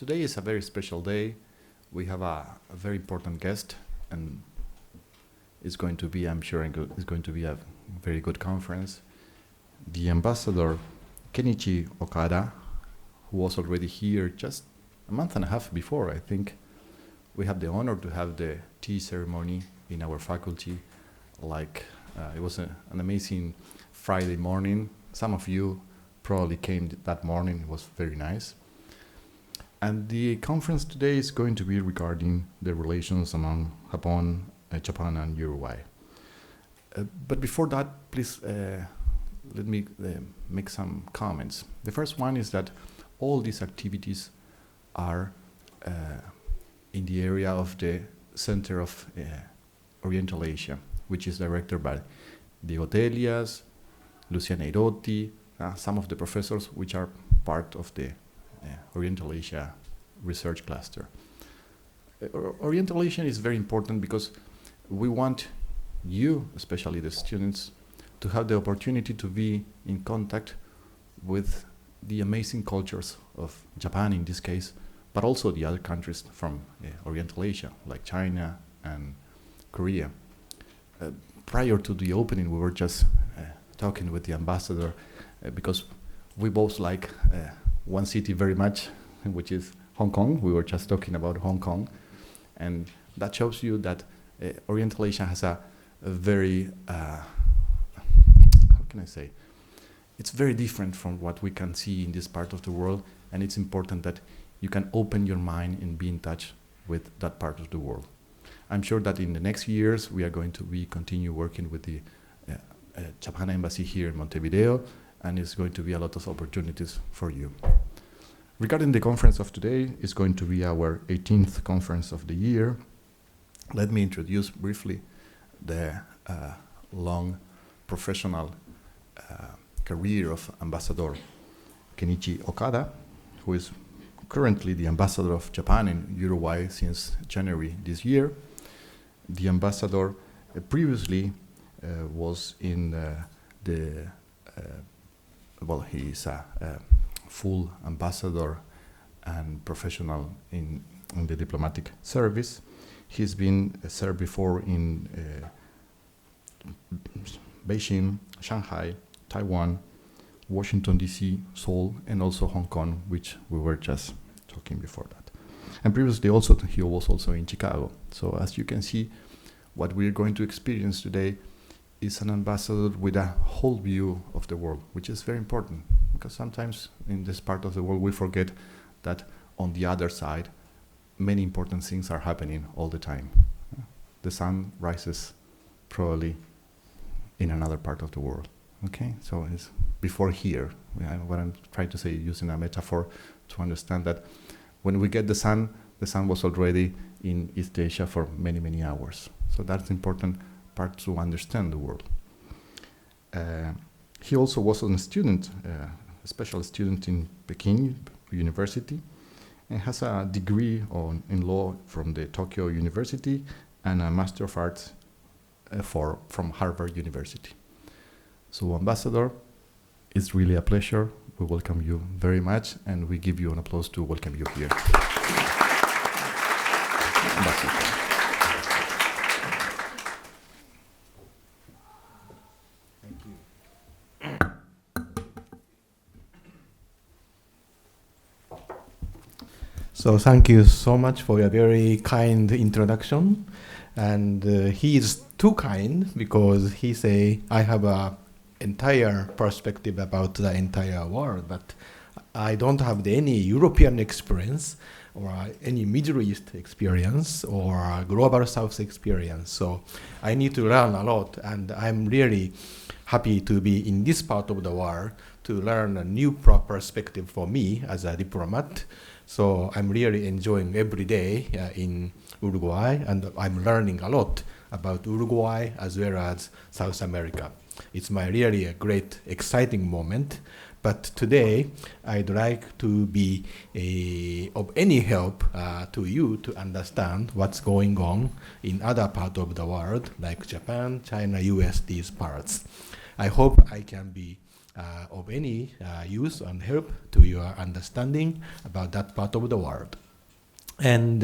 Today is a very special day. We have a very important guest, and it's going to be, I'm sure, it's going to be a very good conference. The ambassador Kenichi Okada, who was already here just a month and a half before, I think. We have the honor to have the tea ceremony in our faculty. It was an amazing Friday morning. Some of you probably came that morning. It was very nice. And the conference today is going to be regarding the relations among Japan and Uruguay. But before that, please let me make some comments. The first one is that all these activities are in the area of the Center of Oriental Asia, which is directed by Diego Telias, Luciana Irotti, some of the professors which are part of the Oriental Asia research cluster. Oriental Asia is very important because we want you, especially the students, to have the opportunity to be in contact with the amazing cultures of Japan in this case, but also the other countries from Oriental Asia, like China and Korea. Prior to the opening, we were just talking with the ambassador because we both like one city very much, which is Hong Kong. We were just talking about Hong Kong. And that shows you that Oriental Asia has a very, how can I say? It's very different from what we can see in this part of the world, and it's important that you can open your mind and be in touch with that part of the world. I'm sure that in the next years we are going to continue working with the Japan Embassy here in Montevideo, and it's going to be a lot of opportunities for you. Regarding the conference of today, it's going to be our 18th conference of the year. Let me introduce briefly the long professional career of Ambassador Kenichi Okada, who is currently the ambassador of Japan in Uruguay since January this year. The ambassador previously was in he is a full ambassador and professional in the diplomatic service. He's been served before in Beijing, Shanghai, Taiwan, Washington, D.C., Seoul, and also Hong Kong, which we were just talking before that. And previously he was also in Chicago. So as you can see, what we're going to experience today is an ambassador with a whole view of the world, which is very important, because sometimes in this part of the world we forget that on the other side, many important things are happening all the time. The sun rises probably in another part of the world. Okay, so it's before here. What I'm trying to say, using a metaphor to understand that when we get the sun was already in East Asia for many, many hours. So that's important part to understand the world. He also was a student, a special student in Peking University, and has a degree in law from the Tokyo University and a Master of Arts from Harvard University. So, Ambassador, it's really a pleasure. We welcome you very much, and we give you an applause to welcome you here. Ambassador. So thank you so much for your very kind introduction. And he is too kind because he say I have a entire perspective about the entire world, but I don't have any European experience or any Middle East experience or Global South experience. So I need to learn a lot, and I'm really happy to be in this part of the world to learn a new perspective for me as a diplomat. So I'm really enjoying every day in Uruguay, and I'm learning a lot about Uruguay as well as South America. It's really a great, exciting moment. But today, I'd like to be of any help to you to understand what's going on in other parts of the world, like Japan, China, US, these parts. I hope I can be of any use and help to your understanding about that part of the world. And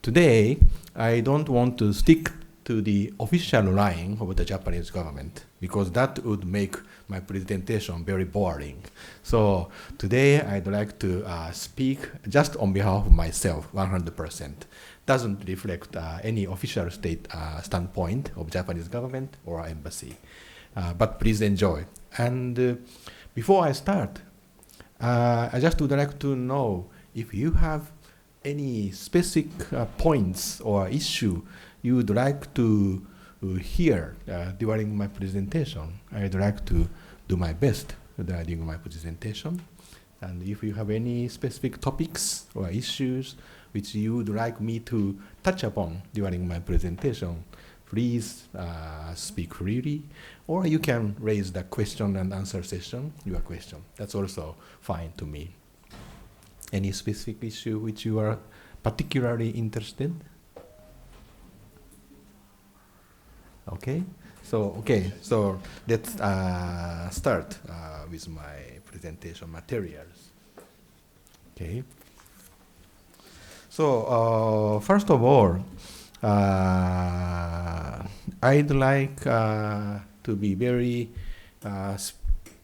today, I don't want to stick to the official line of the Japanese government because that would make my presentation very boring. So today, I'd like to speak just on behalf of myself, 100%. Doesn't reflect any official state standpoint of Japanese government or embassy. But please enjoy. And before I start, I just would like to know if you have any specific points or issue you would like to hear during my presentation. I'd like to do my best during my presentation. And if you have any specific topics or issues which you would like me to touch upon during my presentation, please speak freely, or you can raise the question and answer session, your question. That's also fine to me. Any specific issue which you are particularly interested? Okay, so let's start with my presentation materials. Okay. So first of all, I'd like to be very,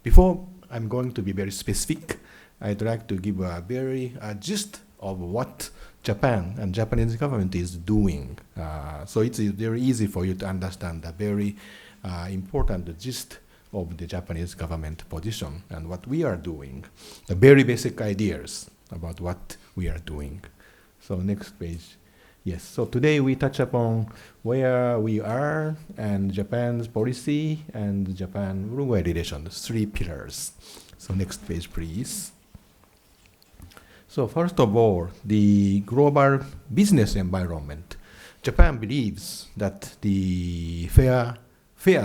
before I'm going to be very specific, I'd like to give a very gist of what Japan and Japanese government is doing. So it's very easy for you to understand the very important gist of the Japanese government position and what we are doing, the very basic ideas about what we are doing. So next page. Yes, so today we touch upon where we are and Japan's policy and Japan-Uruguay relations, 3 pillars. So next page, please. So first of all, the global business environment. Japan believes that the fair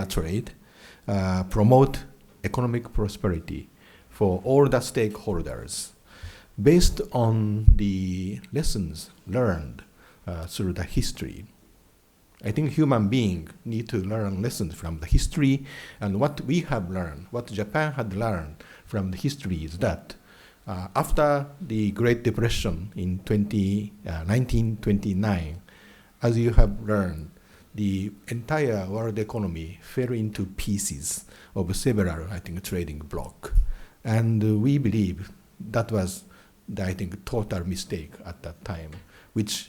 trade promote economic prosperity for all the stakeholders based on the lessons learned through the history. I think human beings need to learn lessons from the history, and what we have learned, what Japan had learned from the history is that after the Great Depression in 1929, as you have learned, the entire world economy fell into pieces of several, I think, trading blocs. And we believe that was, I think, total mistake at that time, which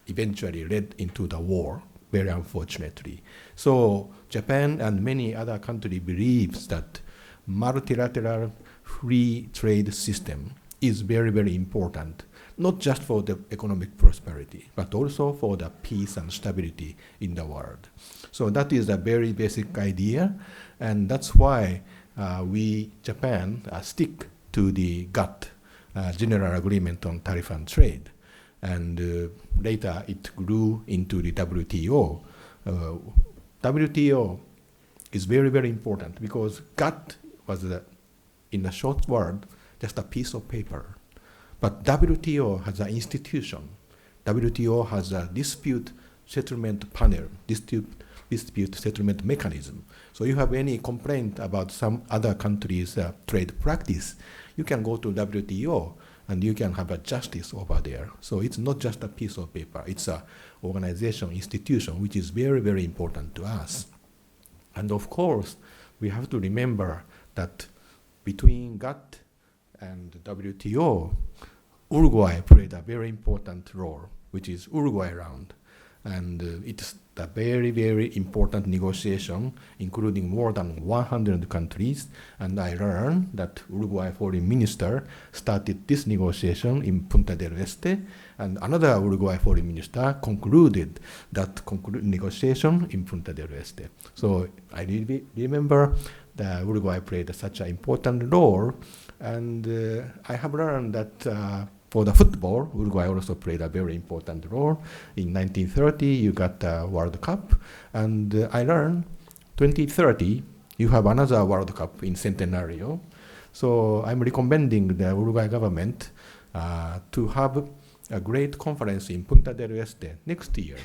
eventually led into the war, very unfortunately. So Japan and many other countries believes that multilateral free trade system is very, very important, not just for the economic prosperity, but also for the peace and stability in the world. So that is a very basic idea, and that's why we, Japan, stick to the GATT, General Agreement on Tariff and Trade. And later it grew into the WTO. WTO is very, very important because GATT was, in a short word, just a piece of paper. But WTO has an institution. WTO has a dispute settlement panel, dispute settlement mechanism. So you have any complaint about some other country's trade practice, you can go to WTO and you can have a justice over there. So it's not just a piece of paper, it's an organization, institution, which is very, very important to us. And of course, we have to remember that between GATT and WTO, Uruguay played a very important role, which is Uruguay Round. And it's a very, very important negotiation, including more than 100 countries. And I learned that Uruguay foreign minister started this negotiation in Punta del Este, and another Uruguay foreign minister concluded that negotiation in Punta del Este. So I really remember that Uruguay played such an important role, and I have learned that for the football, Uruguay also played a very important role. In 1930, you got the World Cup, and I learned 2030, you have another World Cup in Centenario. So I'm recommending the Uruguay government to have a great conference in Punta del Este next year,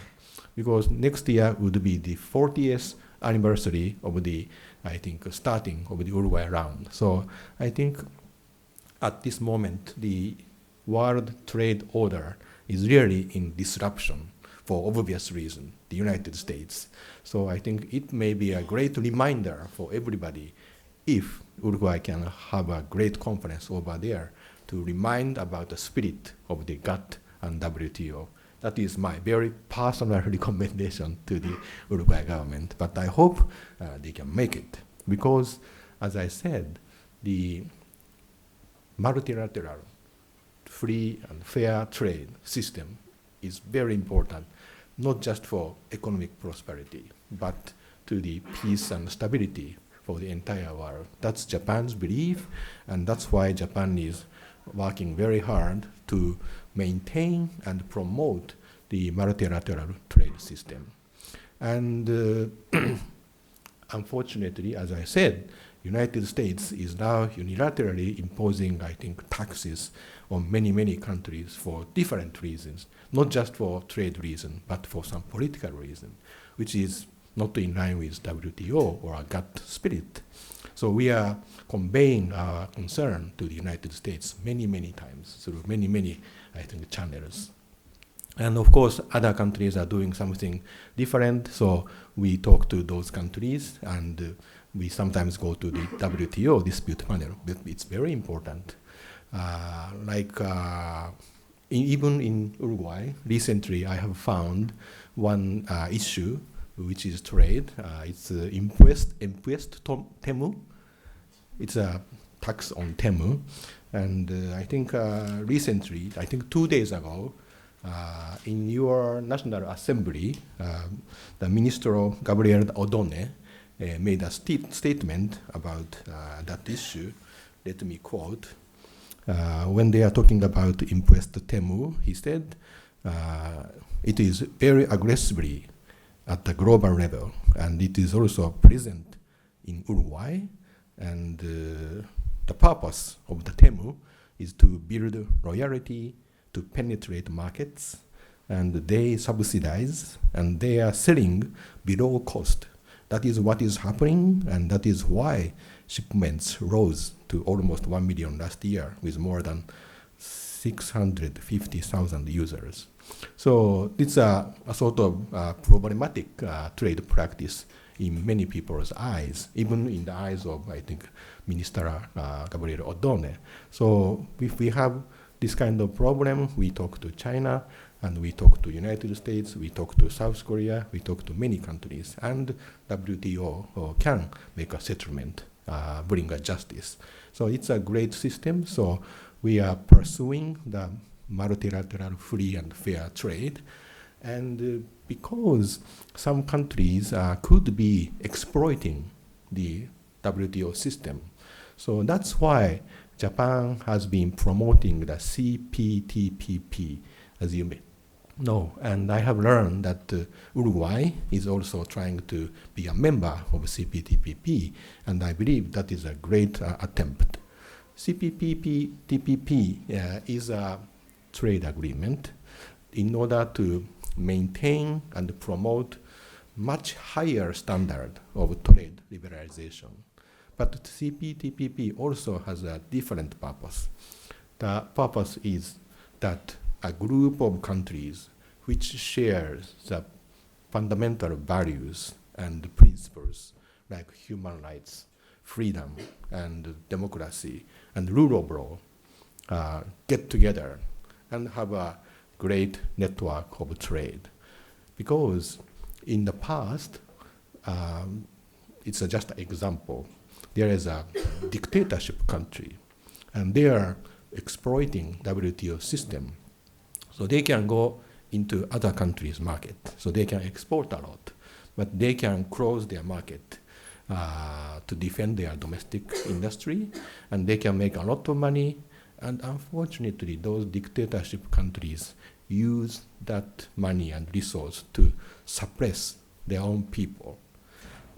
because next year would be the 40th anniversary of the, I think, starting of the Uruguay round. So I think at this moment, the world trade order is really in disruption for obvious reason, the United States. So I think it may be a great reminder for everybody if Uruguay can have a great conference over there to remind about the spirit of the GATT and WTO. That is my very personal recommendation to the Uruguay government. But I hope they can make it. Because, as I said, the multilateral free and fair trade system is very important, not just for economic prosperity, but to the peace and stability for the entire world. That's Japan's belief, and that's why Japan is working very hard to maintain and promote the multilateral trade system. And unfortunately, as I said, United States is now unilaterally imposing, I think, taxes on many, many countries for different reasons, not just for trade reason, but for some political reason, which is not in line with WTO or a GATT spirit. So we are conveying our concern to the United States many, many times through many, many, I think, channels. And of course, other countries are doing something different, so we talk to those countries, and we sometimes go to the WTO dispute panel, but it's very important. Even in Uruguay, recently I have found one issue, which is trade. It's impuesto temu. It's a tax on temu. And I think recently, I think 2 days ago, in your National Assembly, the Minister Gabriel Odone made a statement about that issue. Let me quote. When they are talking about impuesto temu, he said, it is very aggressively at the global level, and it is also present in Uruguay. And the purpose of the temu is to build loyalty, to penetrate markets, and they subsidize, and they are selling below cost. That is what is happening, and that is why shipments rose to almost 1 million last year with more than 650,000 users. So it's a sort of problematic trade practice in many people's eyes, even in the eyes of, I think, Minister Gabriel Odone. So if we have this kind of problem, we talk to China, and we talk to United States, we talk to South Korea, we talk to many countries, and WTO can make a settlement, bring a justice. So it's a great system. So we are pursuing the multilateral free and fair trade. And because some countries could be exploiting the WTO system, so that's why Japan has been promoting the CPTPP, as you may know. And I have learned that Uruguay is also trying to be a member of CPTPP, and I believe that is a great attempt. CPTPP is a trade agreement in order to maintain and promote much higher standard of trade liberalization. But CPTPP also has a different purpose. The purpose is that a group of countries which shares the fundamental values and principles like human rights, freedom, and democracy, and rule of law get together and have a great network of trade. Because in the past, it's just an example. There is a dictatorship country, and they are exploiting WTO system. So they can go into other countries' market. So they can export a lot, but they can close their market to defend their domestic industry, and they can make a lot of money. And unfortunately, those dictatorship countries use that money and resource to suppress their own people.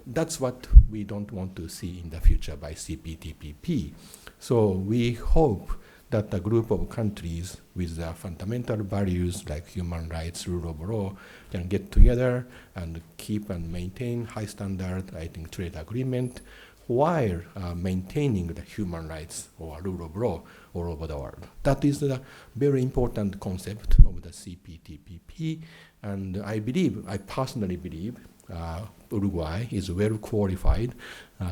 That's what we don't want to see in the future by CPTPP. So we hope that a group of countries with their fundamental values like human rights, rule of law, can get together and keep and maintain high standard, I think, trade agreement while maintaining the human rights or rule of law all over the world. That is the very important concept of the CPTPP, and I personally believe, Uruguay is well qualified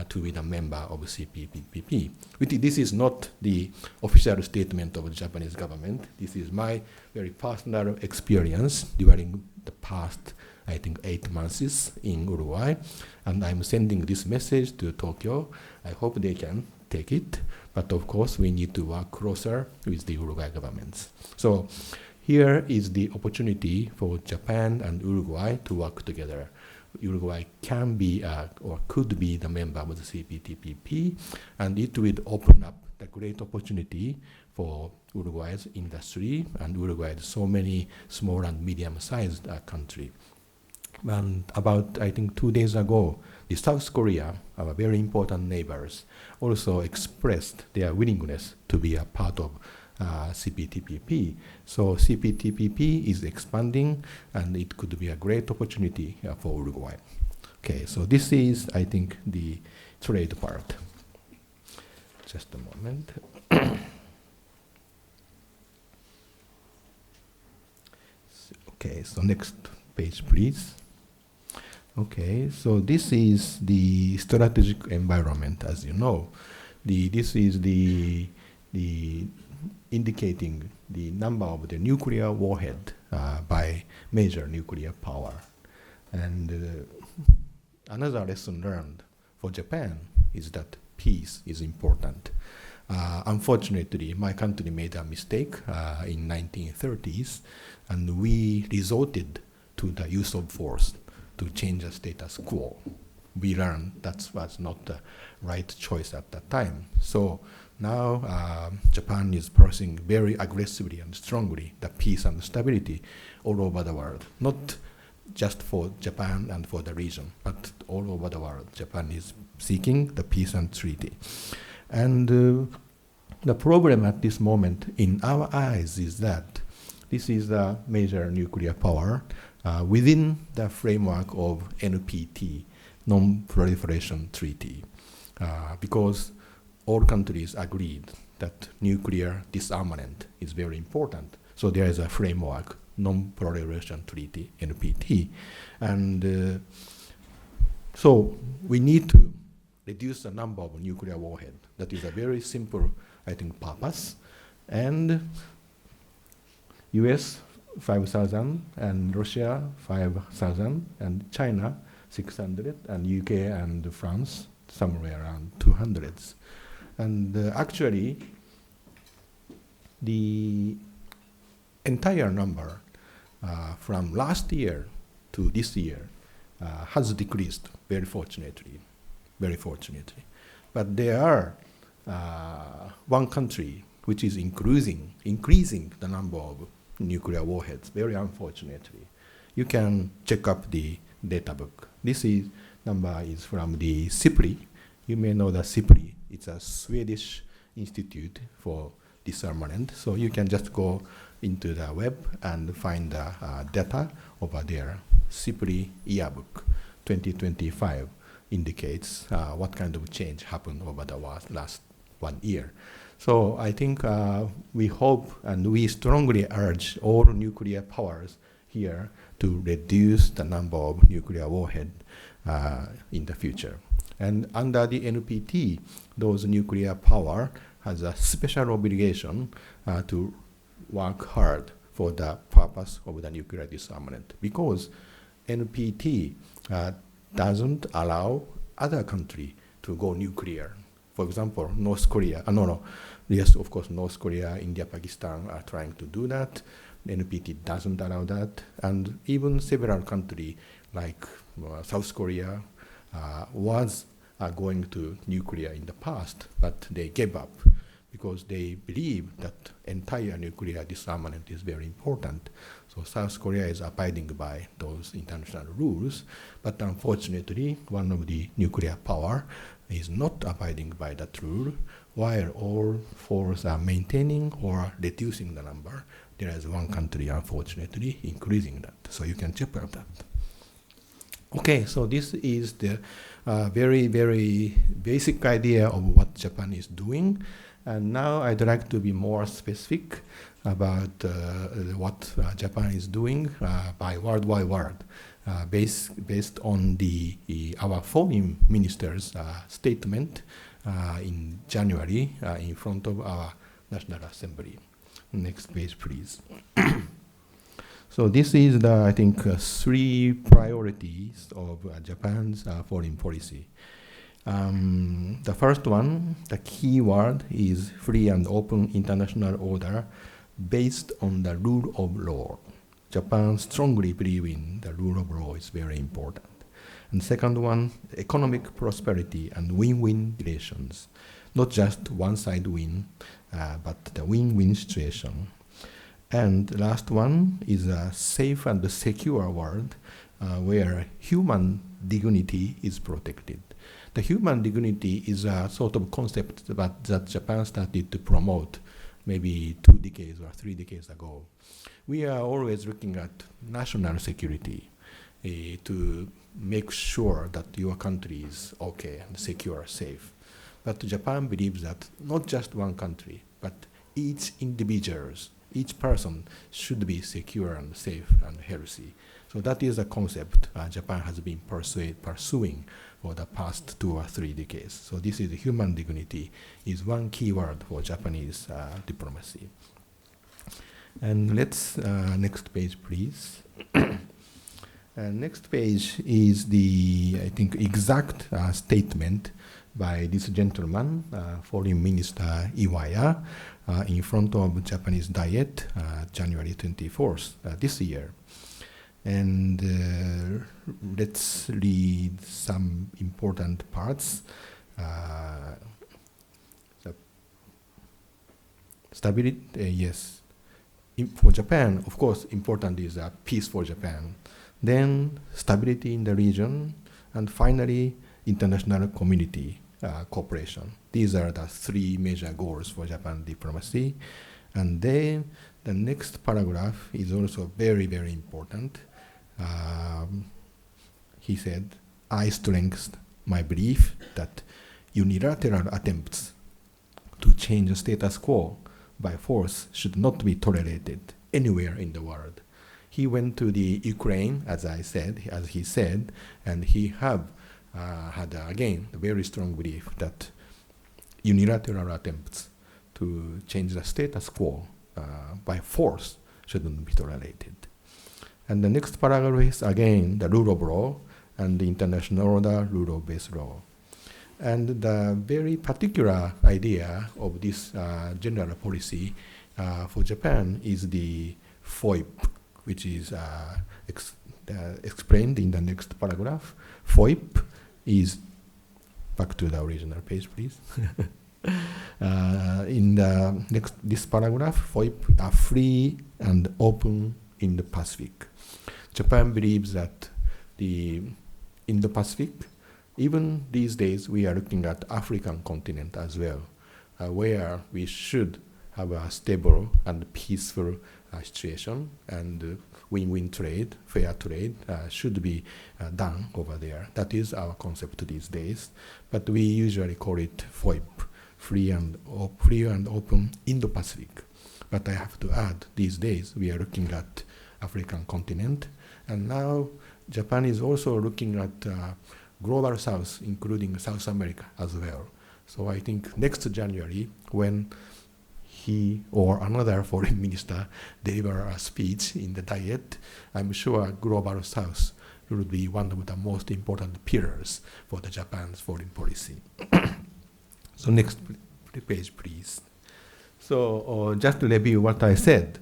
to be a member of CPTPP. This is not the official statement of the Japanese government. This is my very personal experience during the past, I think, 8 months in Uruguay, and I'm sending this message to Tokyo. I hope they can take it, but of course we need to work closer with the Uruguay governments. So here is the opportunity for Japan and Uruguay to work together. Uruguay can be or could be the member of the CPTPP, and it will open up the great opportunity for Uruguay's industry and Uruguay's so many small and medium-sized country. And about, I think, 2 days ago, the South Korea, our very important neighbors, also expressed their willingness to be a part of CPTPP. So CPTPP is expanding, and it could be a great opportunity for Uruguay. Okay, so this is, I think, the trade part. Just a moment. Okay, so next page, please. Okay, so this is the strategic environment, as you know. This is the indicating the number of the nuclear warhead by major nuclear power. And another lesson learned for Japan is that peace is important. Unfortunately, my country made a mistake in 1930s, and we resorted to the use of force to change the status quo. We learned that was not the right choice at that time. So now Japan is pursuing very aggressively and strongly the peace and stability all over the world, not just for Japan and for the region, but all over the world. Japan is seeking the peace and treaty. And the problem at this moment in our eyes is that this is a major nuclear power within the framework of NPT, Non-Proliferation Treaty, because all countries agreed that nuclear disarmament is very important. So there is a framework, Non-Proliferation Treaty, NPT. And so we need to reduce the number of nuclear warheads. That is a very simple, I think, purpose. And US 5,000, and Russia 5,000, and China 600, and UK and France somewhere around 200. And actually, the entire number from last year to this year has decreased, very fortunately. But there are one country which is increasing the number of nuclear warheads, very unfortunately. You can check up the data book. This number is from the SIPRI. You may know that SIPRI. It's a Swedish institute for disarmament. So you can just go into the web and find the data over there. SIPRI yearbook 2025 indicates what kind of change happened over the last 1 year. So I think we hope and we strongly urge all nuclear powers here to reduce the number of nuclear warheads in the future. And under the NPT, those nuclear power has a special obligation to work hard for the purpose of the nuclear disarmament, because NPT doesn't allow other country to go nuclear. For example, North Korea, yes, of course, North Korea, India, Pakistan are trying to do that. The NPT doesn't allow that. And even several countries like South Korea was going to nuclear in the past, but they gave up because they believe that entire nuclear disarmament is very important. So South Korea is abiding by those international rules, but unfortunately, one of the nuclear power is not abiding by that rule, while all force are maintaining or reducing the number. There is one country, unfortunately, increasing that. So you can check out that. Okay, so this is the very, very basic idea of what Japan is doing. And now I'd like to be more specific about what Japan is doing by worldwide world, based on our foreign minister's statement in January in front of our National Assembly. Next page, please. So this is the, I think, three priorities of Japan's foreign policy. The first one, the key word is free and open international order based on the rule of law. Japan strongly believes in the rule of law is very important. And second one, economic prosperity and win-win relations. Not just one side win, but the win-win situation. And last one is a safe and secure world where human dignity is protected. The human dignity is a sort of concept that Japan started to promote maybe 2 decades or 3 decades ago. We are always looking at national security to make sure that your country is okay and secure, safe. But Japan believes that not just one country, but each person should be secure and safe and healthy. So that is a concept Japan has been pursuing for the past 2 or 3 decades. So this is human dignity is one key word for Japanese diplomacy. And let's, next page, please. Next page is the, I think, exact statement by this gentleman, Foreign Minister Iwaya, in front of Japanese Diet, January 24th this year. And let's read some important parts. Stability, yes. For Japan, of course, important is peace for Japan. Then stability in the region, and finally, international community cooperation. These are the 3 major goals for Japan diplomacy. And then the next paragraph is also very, very important. He said, I strengthen my belief that unilateral attempts to change the status quo by force should not be tolerated anywhere in the world. He went to the Ukraine, as he said, and he had again a very strong belief that unilateral attempts to change the status quo by force shouldn't be tolerated. And the next paragraph is again the rule of law and the international order, rule of base law. And the very particular idea of this general policy for Japan is the FOIP, which is explained in the next paragraph. FOIP is, back to the original page, please. In the this paragraph, FOIP are free and open in the Pacific. Japan believes that in the Pacific, even these days, we are looking at African continent as well, where we should have a stable and peaceful situation, and win-win trade, fair trade should be done over there. That is our concept these days, but we usually call it FOIP, free and open Indo-Pacific. But I have to add, these days we are looking at African continent, and now Japan is also looking at Global South, including South America as well. So I think next January, when he or another foreign minister deliver a speech in the Diet, I'm sure Global South will be one of the most important pillars for the Japan's foreign policy. So next page, please. So just to review what I said,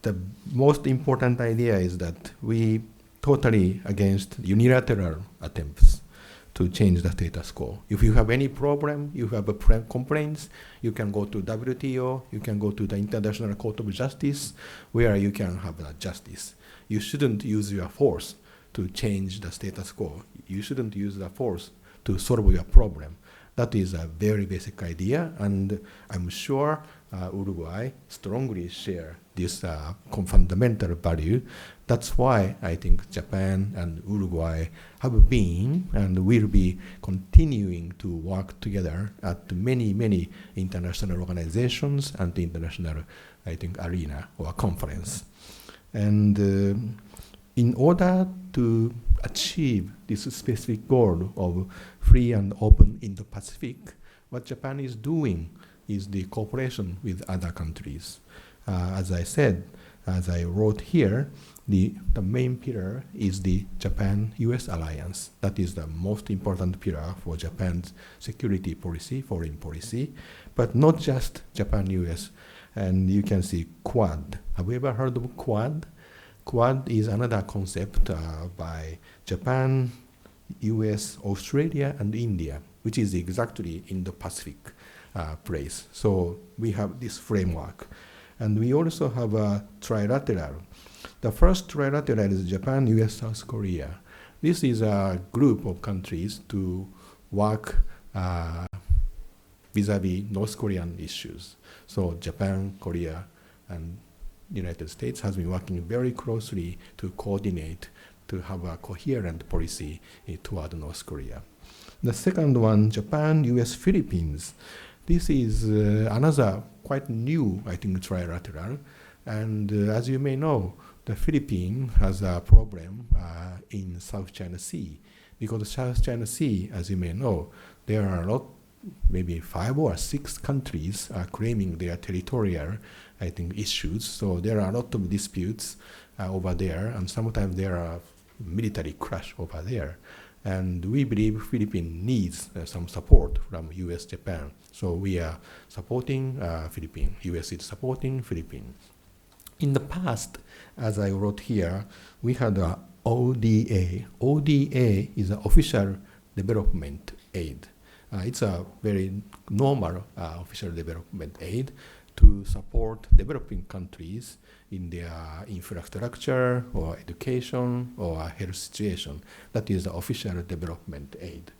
the most important idea is that we totally against unilateral attempts to change the status quo. If you have any problem, you have complaints, you can go to WTO, you can go to the International Court of Justice, where you can have justice. You shouldn't use your force to change the status quo. You shouldn't use the force to solve your problem. That is a very basic idea, and I'm sure Uruguay strongly share this fundamental value. That's why I think Japan and Uruguay have been and will be continuing to work together at many, many international organizations and international, I think, arena or conference. And in order to achieve this specific goal of free and open Indo-Pacific, what Japan is doing is the cooperation with other countries. As I said, as I wrote here, the main pillar is the Japan-US alliance. That is the most important pillar for Japan's security policy, foreign policy, but not just Japan-US. And you can see Quad. Have you ever heard of Quad? Quad is another concept by Japan, US, Australia, and India, which is exactly in the Pacific place. So we have this framework. And we also have a trilateral. The first trilateral is Japan, US, South Korea. This is a group of countries to work vis-a-vis North Korean issues. So Japan, Korea, and the United States has been working very closely to coordinate to have a coherent policy toward North Korea. The second one, Japan, US, Philippines. This is another quite new, I think, trilateral. And as you may know, the Philippines has a problem in South China Sea. Because the South China Sea, as you may know, there are a lot, maybe 5 or 6 countries are claiming their territorial, I think, issues. So there are a lot of disputes over there, and sometimes there are military clash over there. And we believe Philippines needs some support from US, Japan. So we are supporting Philippines. US is supporting Philippines. In the past, as I wrote here, we had a ODA. ODA is an official development aid. It's a very normal official development aid to support developing countries in their infrastructure or education or health situation. That is the official development aid.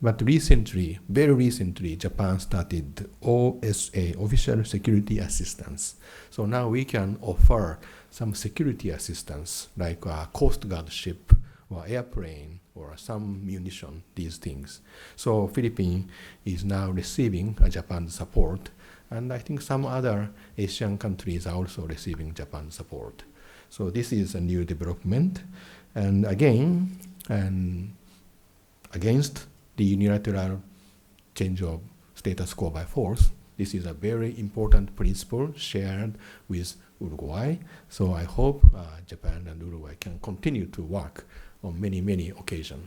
But recently, very recently, Japan started OSA, Official Security Assistance. So now we can offer some security assistance, like a Coast Guard ship or airplane or some munition, these things. So Philippines is now receiving Japan's support, and I think some other Asian countries are also receiving Japan's support. So this is a new development, and again, against the unilateral change of status quo by force. This is a very important principle shared with Uruguay. So I hope Japan and Uruguay can continue to work on many, many occasions.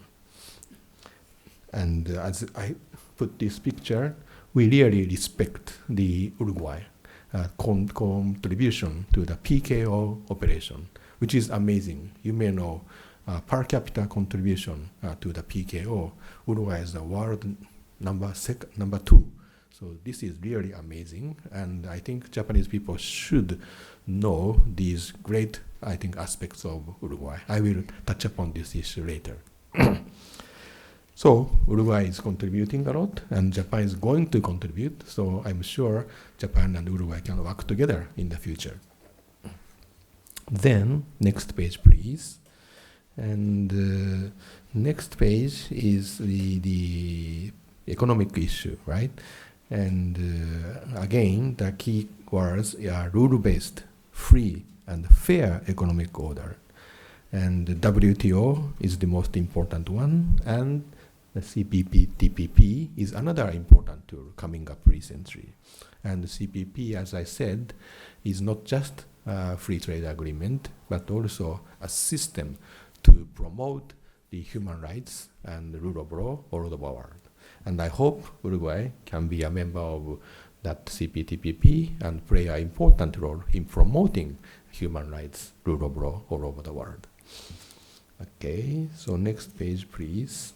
And as I put this picture, we really respect the Uruguay contribution to the PKO operation, which is amazing. You may know per capita contribution to the PKO, Uruguay is the world number 2. So this is really amazing, and I think Japanese people should know these great, I think, aspects of Uruguay. I will touch upon this issue later. So Uruguay is contributing a lot, and Japan is going to contribute. So I'm sure Japan and Uruguay can work together in the future. Then next page, please. And next page is the economic issue, right? And again, the key words are rule-based, free, and fair economic order. And the WTO is the most important one, and the CPTPP is another important tool coming up recently. And the CPP, as I said, is not just a free trade agreement, but also a system to promote the human rights and the rule of law all over the world. And I hope Uruguay can be a member of that CPTPP and play an important role in promoting human rights, rule of law all over the world. Okay, so next page, please.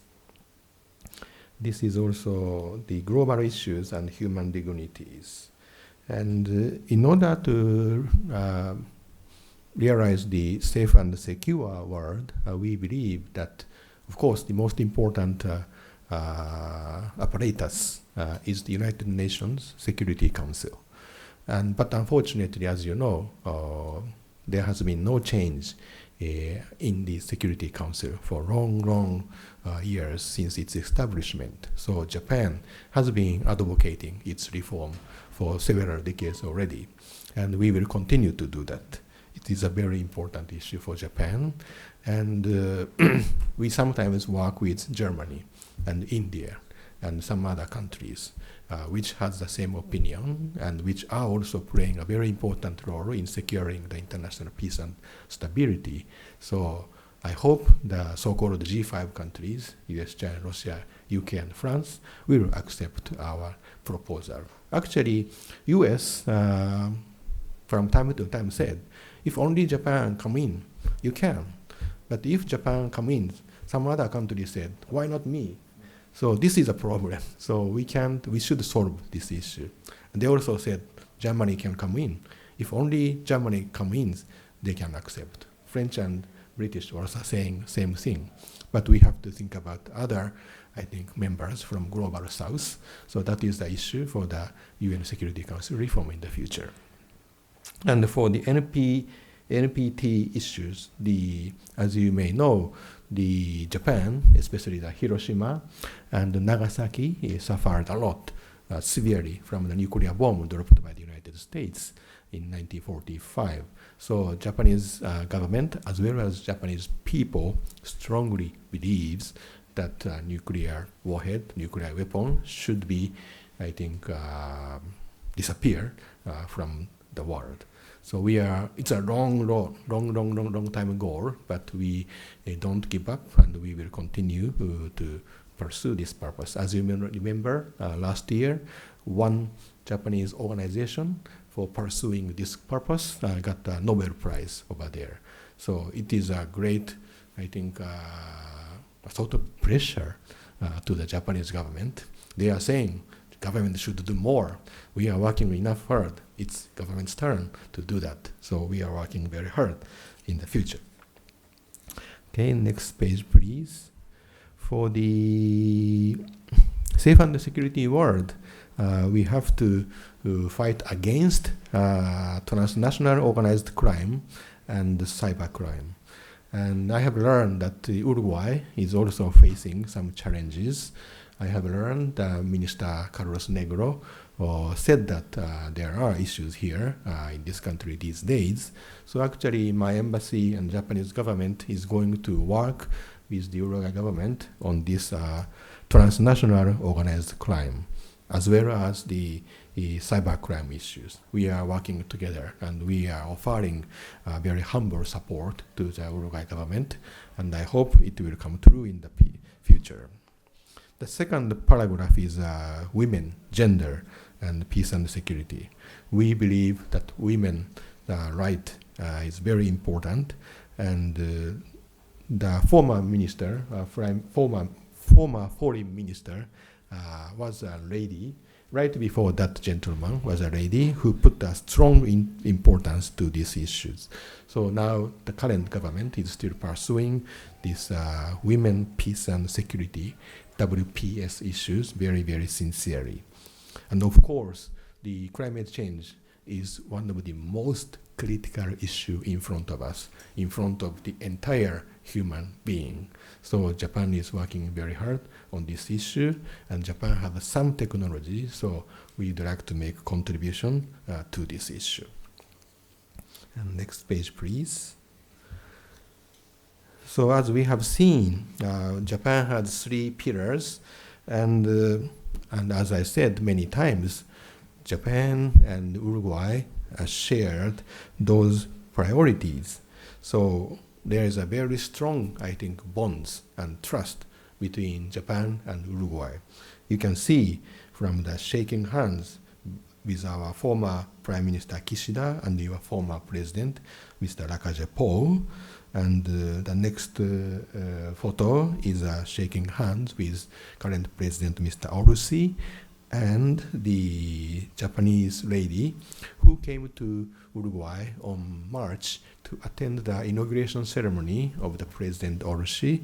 This is also the global issues and human dignities. And in order to realize the safe and secure world, we believe that, of course, the most important apparatus is the United Nations Security Council. But unfortunately, as you know, there has been no change in the Security Council for long years since its establishment. So Japan has been advocating its reform for several decades already, and we will continue to do that. It is a very important issue for Japan, and we sometimes work with Germany and India and some other countries which has the same opinion and which are also playing a very important role in securing the international peace and stability. So I hope the so-called G5 countries, US, China, Russia, UK, and France, will accept our proposal. Actually, US from time to time said, if only Japan come in, you can. But if Japan come in, some other country said, why not me? So this is a problem. So we should solve this issue. And they also said Germany can come in. If only Germany come in, they can accept. French and British were also saying same thing. But we have to think about other, I think, members from Global South. So that is the issue for the UN Security Council reform in the future. And for the NPT issues, as you may know, the Japan, especially the Hiroshima and Nagasaki, suffered a lot severely from the nuclear bomb dropped by the United States in 1945. So Japanese government as well as Japanese people strongly believes that nuclear warhead, nuclear weapon should be, I think, disappear from the world. So it's a long time goal, but we don't give up, and we will continue to pursue this purpose. As you remember, last year, one Japanese organization for pursuing this purpose got a Nobel Prize over there. So it is a great, I think, a sort of pressure to the Japanese government. They are saying government should do more. We are working enough hard. It's government's turn to do that. So we are working very hard in the future. Okay, next page, please. For the safe and security world, we have to fight against transnational organized crime and cybercrime. And I have learned that Uruguay is also facing some challenges. I have learned Minister Carlos Negro said that there are issues here in this country these days. So actually my embassy and Japanese government is going to work with the Uruguay government on this transnational organized crime, as well as the cybercrime issues. We are working together, and we are offering very humble support to the Uruguay government, and I hope it will come through in the future. The second paragraph is women, gender, and peace and security. We believe that women right is very important, and the former minister, former foreign minister, was a lady. Right before that gentleman was a lady who put a strong importance to these issues. So now the current government is still pursuing this women, peace and security, WPS issues very, very sincerely. And of course, the climate change is one of the most critical issue in front of us, in front of the entire human being. So Japan is working very hard on this issue, and Japan has some technology, so we'd like to make contribution to this issue. And next page, please. So as we have seen, Japan has 3 pillars, and as I said many times, Japan and Uruguay shared those priorities. So there is a very strong, I think, bonds and trust between Japan and Uruguay. You can see from the shaking hands with our former Prime Minister Kishida and your former President, Mr. Lakaja-Pou. And the next photo is shaking hands with current President Mr. Orusi and the Japanese lady who came to Uruguay on March to attend the inauguration ceremony of the President Orusi.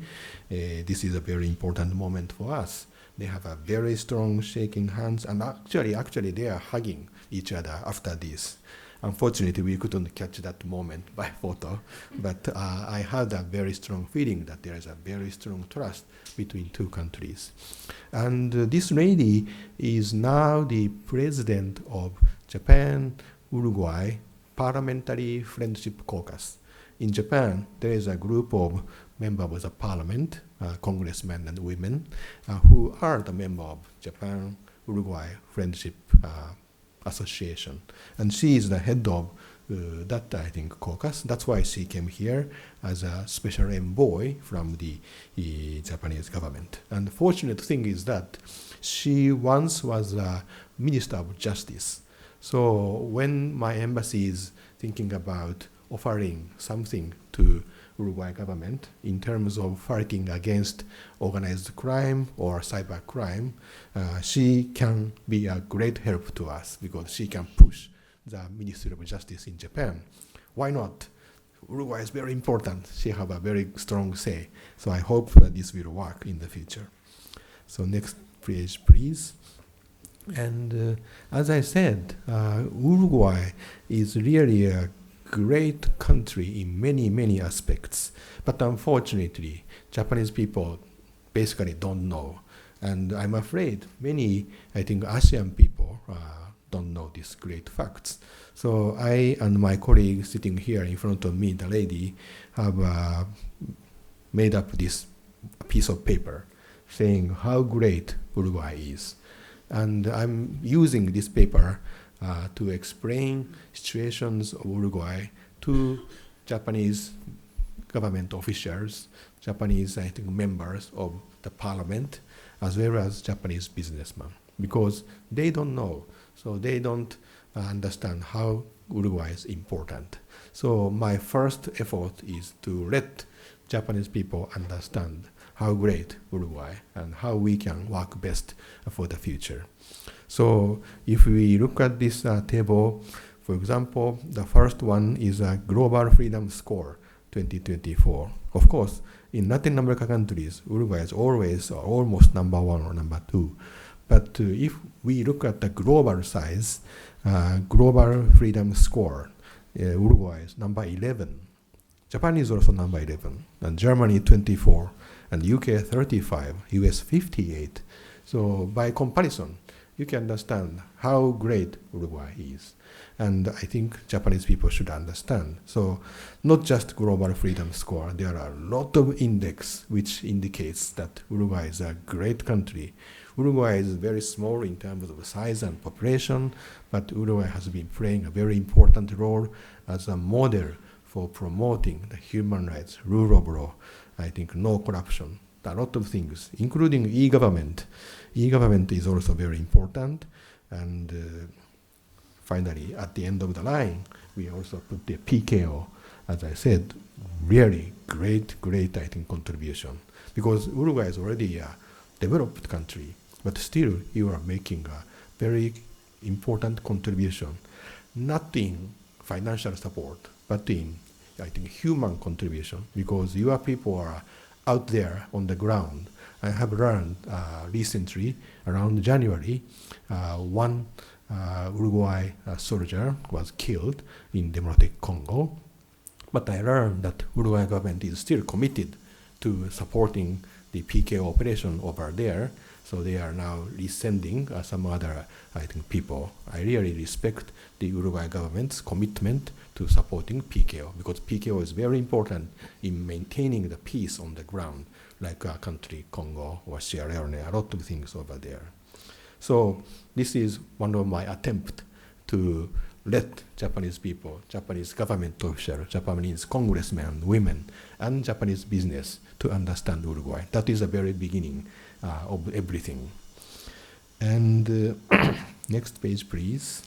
This is a very important moment for us. They have a very strong shaking hands, and actually they are hugging each other after this. Unfortunately, we couldn't catch that moment by photo, but I had a very strong feeling that there is a very strong trust between two countries. And this lady is now the president of Japan Uruguay Parliamentary Friendship Caucus. In Japan, there is a group of members of the parliament, congressmen and women, who are the member of Japan Uruguay Friendship Association. And she is the head of that, I think, caucus. That's why she came here as a special envoy from the Japanese government. And the fortunate thing is that she once was a Minister of Justice. So when my embassy is thinking about offering something to Uruguay government in terms of fighting against organized crime or cyber crime, she can be a great help to us because she can push the Ministry of Justice in Japan. Why not? Uruguay is very important. She have a very strong say. So I hope that this will work in the future. So next page, please. And as I said, Uruguay is really a great country in many, many aspects. But unfortunately, Japanese people basically don't know. And I'm afraid many, I think, ASEAN people don't know these great facts. So I and my colleague sitting here in front of me, the lady, have made up this piece of paper saying how great Uruguay is. And I'm using this paper to explain situations of Uruguay to Japanese government officials, Japanese, I think, members of the parliament, as well as Japanese businessmen, because they don't know, so they don't understand how Uruguay is important. So my first effort is to let Japanese people understand how great Uruguay and how we can work best for the future. So if we look at this table, for example, the first one is a Global Freedom Score 2024. Of course, in Latin American countries, Uruguay is always or almost number one or number two. But if we look at the global size, Global Freedom Score, Uruguay is number 11. Japan is also number 11, and Germany 24, and UK 35, US 58. So by comparison, you can understand how great Uruguay is. And I think Japanese people should understand. So not just Global Freedom Score, there are a lot of index which indicates that Uruguay is a great country. Uruguay is very small in terms of size and population, but Uruguay has been playing a very important role as a model for promoting the human rights, rule of law, I think no corruption, a lot of things, including e-government. E-government is also very important. And finally, at the end of the line, we also put the PKO, as I said, really great, I think, contribution. Because Uruguay is already a developed country, but still you are making a very important contribution, not in financial support, but in, I think, human contribution, because your people are out there on the ground. I have learned recently, around January, one Uruguay soldier was killed in Democratic Congo. But I learned that Uruguay government is still committed to supporting the PKO operation over there. So they are now resending some other, I think, people. I really respect the Uruguay government's commitment to supporting PKO, because PKO is very important in maintaining the peace on the ground, like a country, Congo or Sierra Leone, a lot of things over there. So this is one of my attempts to let Japanese people, Japanese government officials, Japanese congressmen, women, and Japanese business to understand Uruguay. That is the very beginning of everything. And next page, please.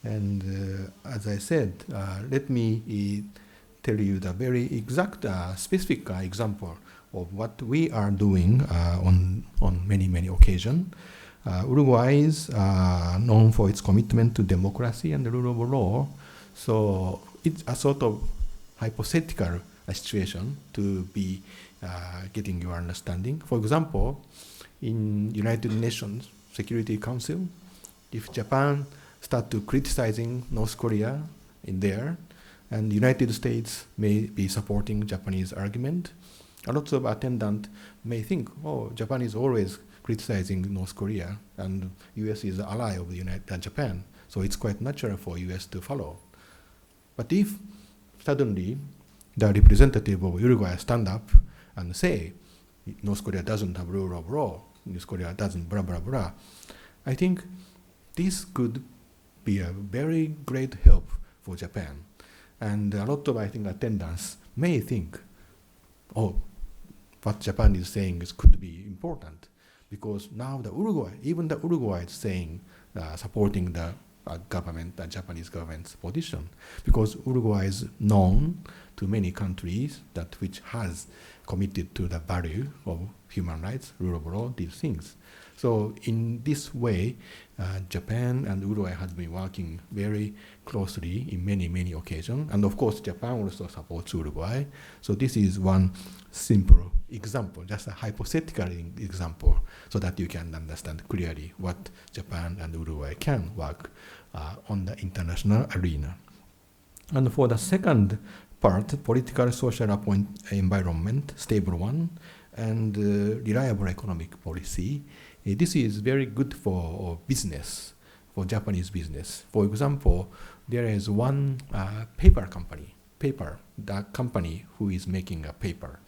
And as I said, let me tell you the very exact, specific example of what we are doing on many occasions. Uruguay is known for its commitment to democracy and the rule of law. So it's a sort of hypothetical situation to be getting your understanding. For example, in United Nations Security Council, if Japan start to criticizing North Korea in there, and the United States may be supporting Japanese argument, a lot of attendants may think, oh, Japan is always criticizing North Korea, and US is an ally of Japan, so it's quite natural for US to follow. But if suddenly the representative of Uruguay stand up and say, North Korea doesn't have rule of law, North Korea doesn't blah, blah, blah, I think this could be a very great help for Japan. And a lot of, I think, attendants may think, oh, what Japan is saying could be important, because now even the Uruguay is saying, supporting the government, the Japanese government's position, because Uruguay is known to many countries which has committed to the value of human rights, rule of law, these things. So in this way, Japan and Uruguay has been working very closely in many, many occasions. And of course, Japan also supports Uruguay. So this is one simple example, just a hypothetical example, so that you can understand clearly what Japan and Uruguay can work on the international arena. And for the second part, political, social environment, stable one, and reliable economic policy, this is very good for business, for Japanese business. For example, there is one paper company, the company who is making a paper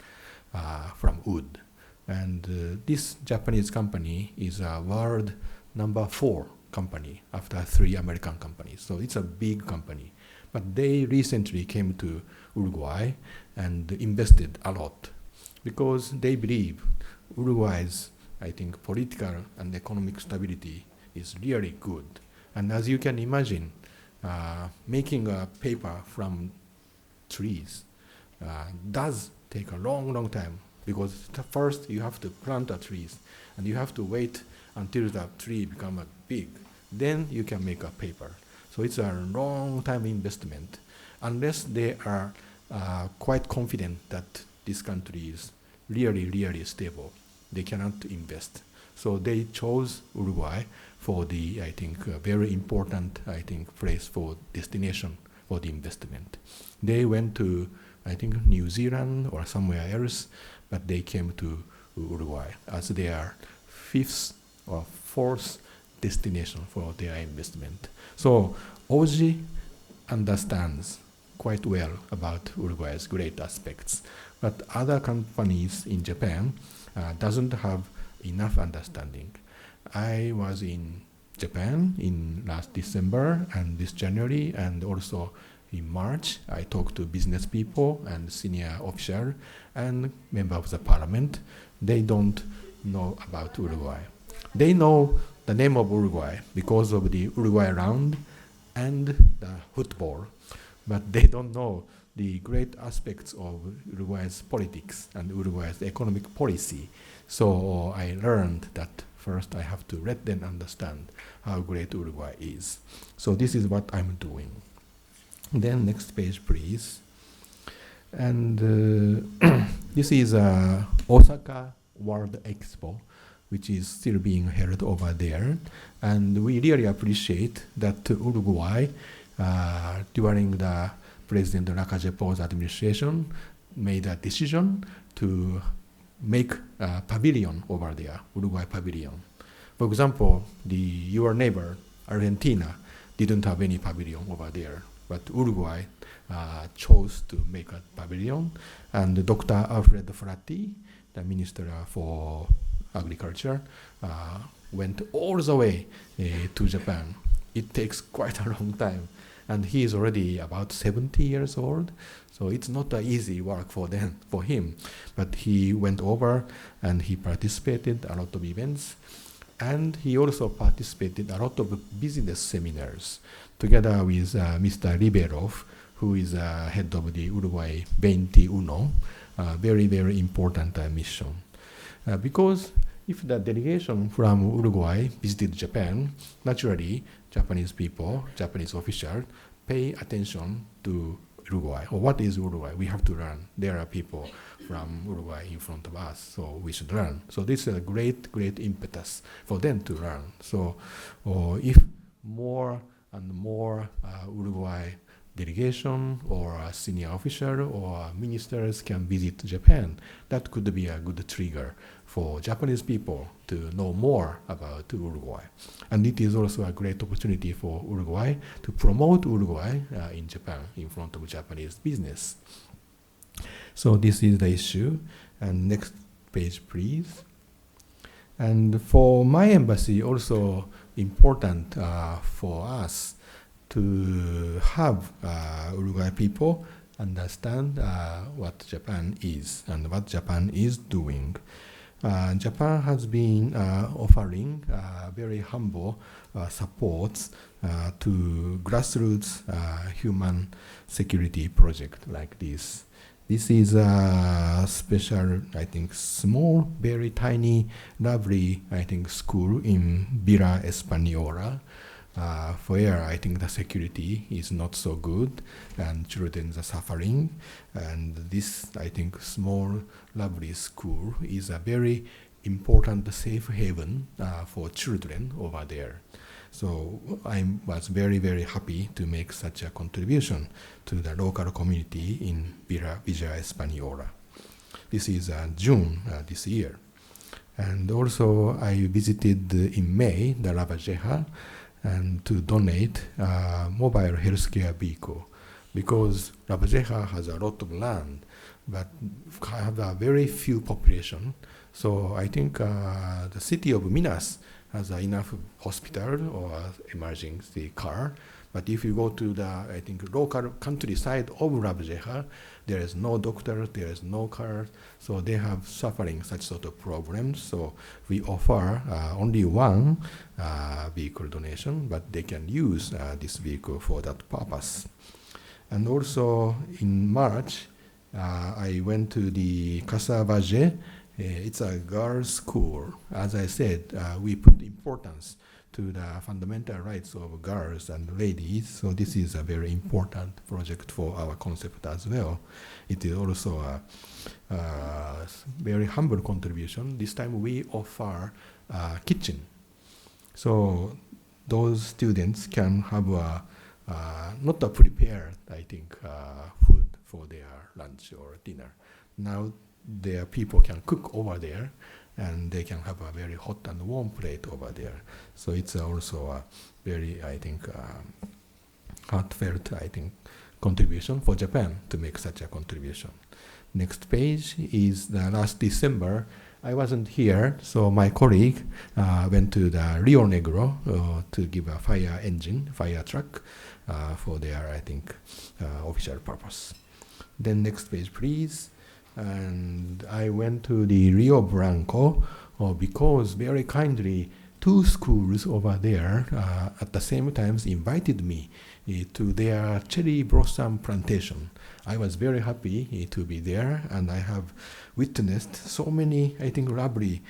from wood. And this Japanese company is a world number 4 company after 3 American companies. So it's a big company. But they recently came to Uruguay and invested a lot because they believe Uruguay's, I think, political and economic stability is really good. And as you can imagine, making a paper from trees does take a long, long time, because first you have to plant the trees and you have to wait until the tree becomes big. Then you can make a paper. So it's a long time investment, unless they are quite confident that this country is really, really stable. They cannot invest. So they chose Uruguay for the, I think, very important, I think, place for destination for the investment. They went to, I think, New Zealand or somewhere else, but they came to Uruguay as their 5th or 4th destination for their investment. So OG understands quite well about Uruguay's great aspects, but other companies in Japan doesn't have enough understanding. I was in Japan in last December and this January, and also in March I talked to business people and senior official and member of the parliament. They don't know about Uruguay. They know the name of Uruguay because of the Uruguay round and the football, but they don't know the great aspects of Uruguay's politics and Uruguay's economic policy. So I learned that first I have to let them understand how great Uruguay is. So this is what I'm doing. Then next page, please. And this is Osaka World Expo, which is still being held over there. And we really appreciate that Uruguay, during the President Lakajepo's administration, made a decision to make a pavilion over there, Uruguay pavilion. For example, your neighbor, Argentina, didn't have any pavilion over there, but Uruguay chose to make a pavilion. And Dr. Alfredo Fratti, the Minister for Agriculture, went all the way to Japan. It takes quite a long time. And he is already about 70 years old, so it's not an easy work for him. But he went over and he participated a lot of events, and he also participated a lot of business seminars together with Mr. Riberov, who is head of the Uruguay 21, very, very important mission. Because if the delegation from Uruguay visited Japan, naturally Japanese people, Japanese officials, pay attention to Uruguay, or what is Uruguay? We have to learn. There are people from Uruguay in front of us, so we should learn. So this is a great, great impetus for them to learn. So if more and more Uruguay delegation or a senior official or ministers can visit Japan, that could be a good trigger for Japanese people to know more about Uruguay. And it is also a great opportunity for Uruguay to promote Uruguay in Japan in front of Japanese business. So this is the issue. And next page, please. And for my embassy, also important for us to have Uruguay people understand what Japan is and what Japan is doing. Japan has been offering very humble supports to grassroots human security project like this. This is a special, I think, small, very tiny, lovely, I think, school in Villa Española, where I think the security is not so good and children are suffering. And this, I think, small, lovely school is a very important safe haven for children over there. So I was very, very happy to make such a contribution to the local community in Villa Española. This is June this year. And also I visited in May the La Valleja and to donate a mobile healthcare vehicle, because La Valleja has a lot of land but have a very few population. So I think the city of Minas has enough hospital or emergency car. But if you go to the, I think, local countryside of La Valleja, there is no doctor, there is no car, so they have suffering such sort of problems. So we offer only one vehicle donation, but they can use this vehicle for that purpose. And also in March, I went to the Casa Valle. It's a girls' school. As I said, we put importance to the fundamental rights of girls and ladies. So this is a very important project for our concept as well. It is also a very humble contribution. This time we offer a kitchen. So those students can have not a prepared, I think, food for their lunch or dinner. Now their people can cook over there, and they can have a very hot and warm plate over there. So it's also a very, I think, heartfelt, I think, contribution for Japan to make such a contribution. Next page is the last December. I wasn't here, so my colleague went to the Rio Negro to give a fire truck for their, I think, official purpose. Then next page, please. And I went to the Rio Branco because very kindly 2 schools over there at the same time invited me to their cherry blossom plantation. I was very happy to be there, and I have witnessed so many, I think, lovely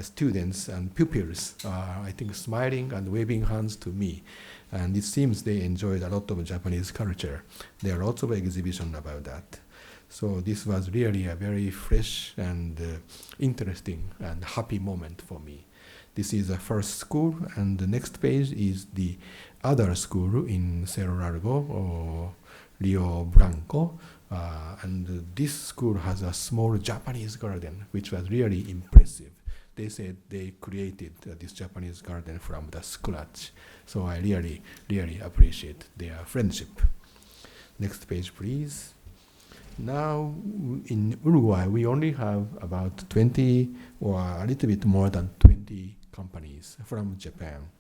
students and pupils, I think, smiling and waving hands to me. And it seems they enjoyed a lot of Japanese culture. There are lots of exhibitions about that. So this was really a very fresh and interesting and happy moment for me. This is the first school, and the next page is the other school in Cerro Largo or Rio Branco. And this school has a small Japanese garden, which was really impressive. They said they created this Japanese garden from the scratch. So I really, really appreciate their friendship. Next page, please. Now in Uruguay, we only have about 20 or a little bit more than 20 companies from Japan.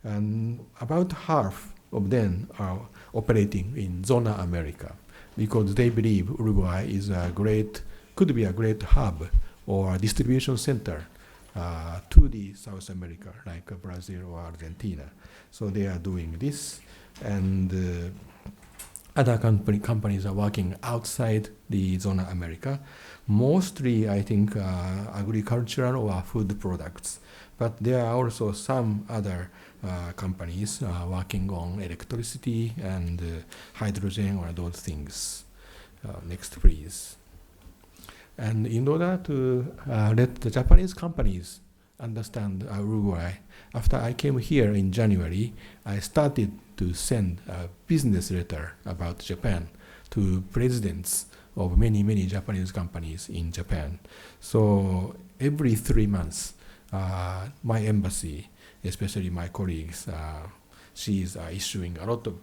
And about half of them are operating in Zona America because they believe Uruguay is could be a great hub or a distribution center to the South America, like Brazil or Argentina. So they are doing this. And other companies are working outside the Zona America. Mostly, I think, agricultural or food products. But there are also some other companies working on electricity and hydrogen or those things. Next, please. And in order to let the Japanese companies understand Uruguay, after I came here in January, I started to send a business letter about Japan to presidents of many, many Japanese companies in Japan. So every 3 months, my embassy, especially my colleagues, she is issuing a lot of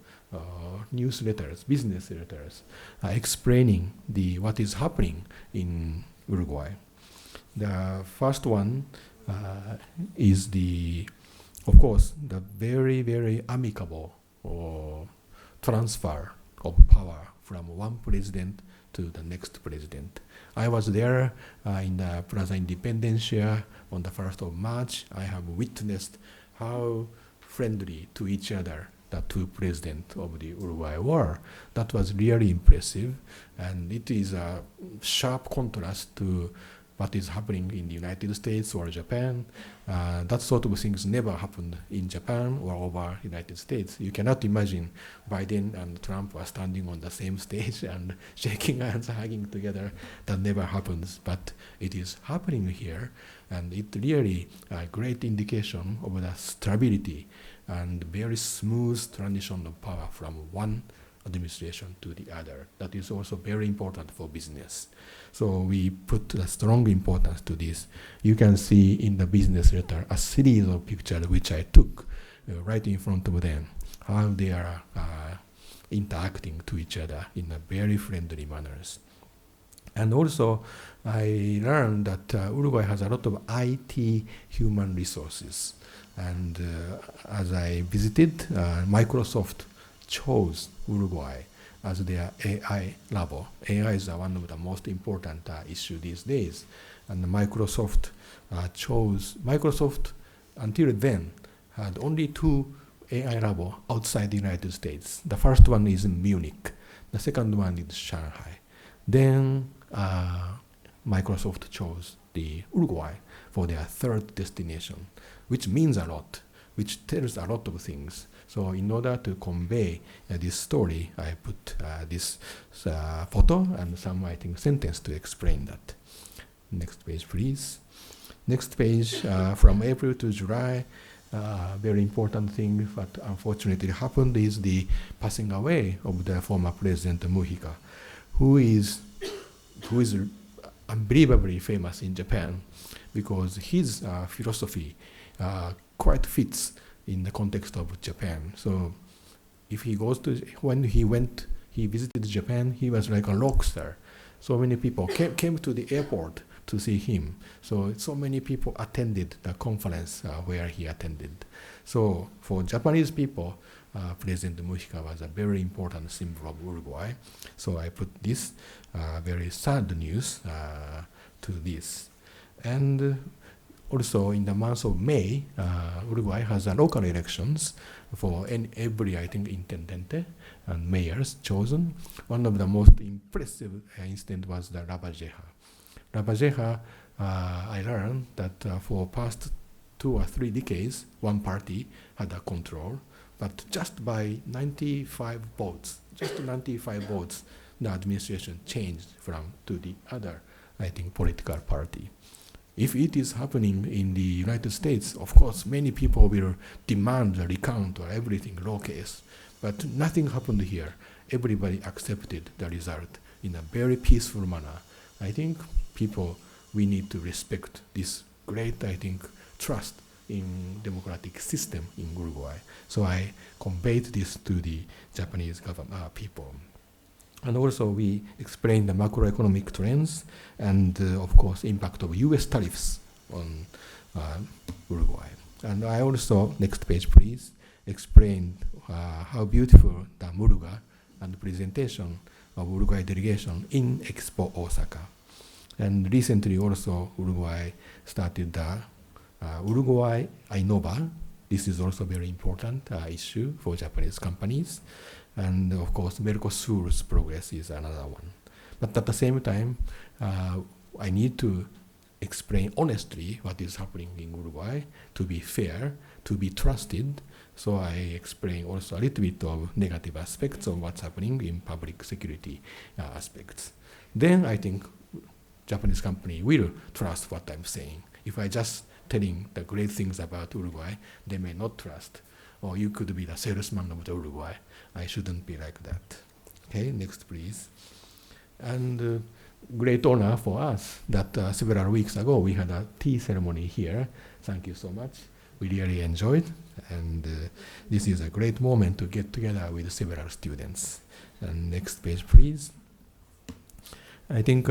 newsletters, business letters, explaining what is happening in Uruguay. The first one is of course, the very, very amicable transfer of power from one president to the next president. I was there in the Plaza Independencia on the 1st of March. I have witnessed how friendly to each other the two presidents of the Uruguay were. That was really impressive, and it is a sharp contrast to what is happening in the United States or Japan. That sort of things never happened in Japan or over United States. You cannot imagine Biden and Trump are standing on the same stage and shaking hands, hugging together. That never happens, but it is happening here, and it really a great indication of the stability and very smooth transition of power from one administration to the other. That is also very important for business. So we put a strong importance to this. You can see in the business letter a series of pictures which I took right in front of them, how they are interacting to each other in a very friendly manners. And also, I learned that Uruguay has a lot of IT human resources. And as I visited, Microsoft chose Uruguay as their AI lab. AI is one of the most important issue these days. And Microsoft until then had only 2 AI labs outside the United States. The first one is in Munich. The second one is Shanghai. Then Microsoft chose the Uruguay for their third destination, which means a lot, which tells a lot of things. So in order to convey this story, I put this photo and some, I think, sentence to explain that. Next page, please. Next page, from April to July, very important thing that unfortunately happened is the passing away of the former President Mujica, who is unbelievably famous in Japan because his philosophy quite fits in the context of Japan. So if he goes to, when he visited Japan, he was like a rock star. So many people came to the airport to see him. So many people attended the conference where he attended. So for Japanese people, President Mujica was a very important symbol of Uruguay. So I put this very sad news to this. And also in the month of May, Uruguay has local elections for every, I think, intendente and mayors chosen. One of the most impressive incident was the Lavalleja. Lavalleja, I learned that for past 2 or 3 decades, one party had a control, but just by 95 votes, the administration changed to the other, I think, political party. If it is happening in the United States, of course, many people will demand a recount or everything, raw case. But nothing happened here. Everybody accepted the result in a very peaceful manner. I think we need to respect this great, I think, trust in democratic system in Uruguay. So I conveyed this to the Japanese people. And also we explained the macroeconomic trends and, of course, impact of US tariffs on Uruguay. And I also, next page please, explained how beautiful the Murga and presentation of Uruguay delegation in Expo Osaka. And recently also Uruguay started the Uruguay Innova. This is also very important issue for Japanese companies. And of course, Mercosur's progress is another one. But at the same time, I need to explain honestly what is happening in Uruguay, to be fair, to be trusted. So I explain also a little bit of negative aspects of what's happening in public security aspects. Then I think Japanese company will trust what I'm saying. If I just telling the great things about Uruguay, they may not trust. Or you could be the salesman of the Uruguay. I shouldn't be like that. Okay, next please. And great honor for us that several weeks ago we had a tea ceremony here. Thank you so much. We really enjoyed, and this is a great moment to get together with several students. And next page, please. I think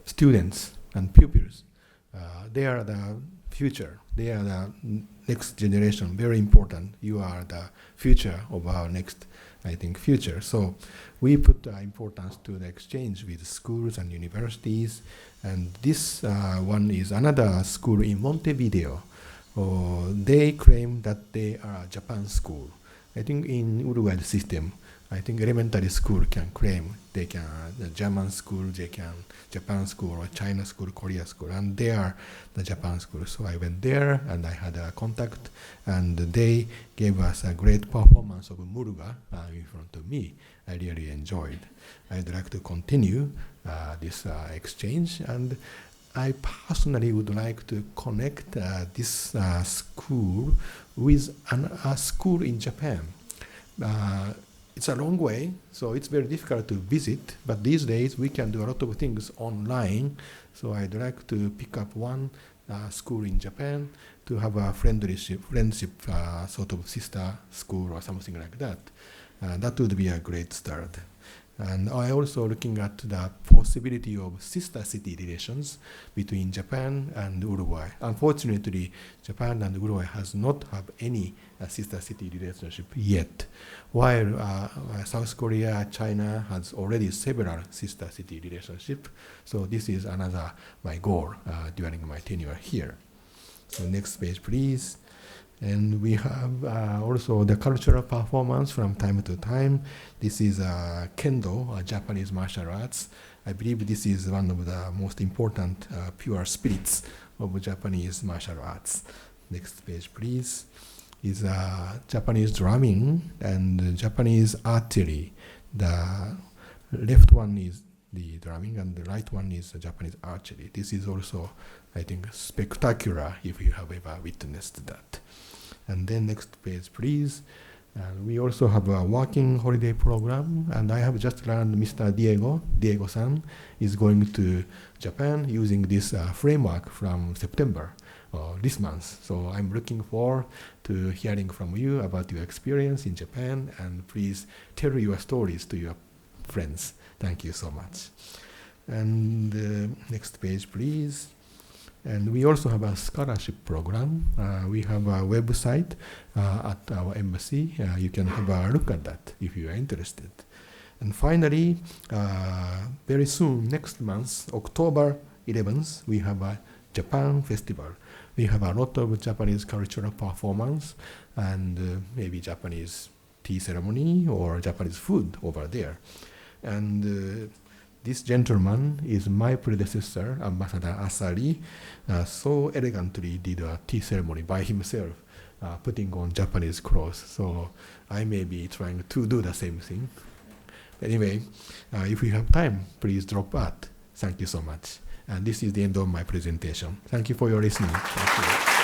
students and pupils, they are the future. They are the next generation, very important. You are the future of our next, I think, future. So we put importance to the exchange with schools and universities. And this one is another school in Montevideo. They claim that they are a Japan school. I think in Uruguay system, I think elementary school can claim they can the German school, they can Japan school or China school, Korea school, and they are the Japan school. So I went there and I had a contact, and they gave us a great performance of Muruga in front of me. I really enjoyed. I'd like to continue this exchange, and I personally would like to connect this school with a school in Japan. It's a long way, so it's very difficult to visit, but these days we can do a lot of things online. So I'd like to pick up one school in Japan to have a friendship sort of sister school or something like that. That would be a great start. And I also looking at the possibility of sister city relations between Japan and Uruguay. Unfortunately, Japan and Uruguay has not have any sister city relationship yet, while South Korea, China has already several sister city relationship. So this is another my goal during my tenure here. So next page, please. And we have also the cultural performance from time to time. This is Kendo, Japanese martial arts. I believe this is one of the most important pure spirits of Japanese martial arts. Next page, please. Is Japanese drumming and Japanese archery. The left one is the drumming and the right one is the Japanese archery. This is also, I think, spectacular if you have ever witnessed that. And then next page, please. We also have a working holiday program, and I have just learned Mr. Diego-san is going to Japan using this framework from September this month. So I'm looking forward to hearing from you about your experience in Japan, and please tell your stories to your friends. Thank you so much. And next page, please. And we also have a scholarship program. We have a website at our embassy. You can have a look at that if you are interested. And finally, very soon, next month, October 11th, we have a Japan festival. We have a lot of Japanese cultural performance and maybe Japanese tea ceremony or Japanese food over there. And this gentleman is my predecessor, Ambassador Asari, so elegantly did a tea ceremony by himself, putting on Japanese clothes. So I may be trying to do the same thing. Anyway, if you have time, please drop by. Thank you so much. And this is the end of my presentation. Thank you for your listening. Thank you.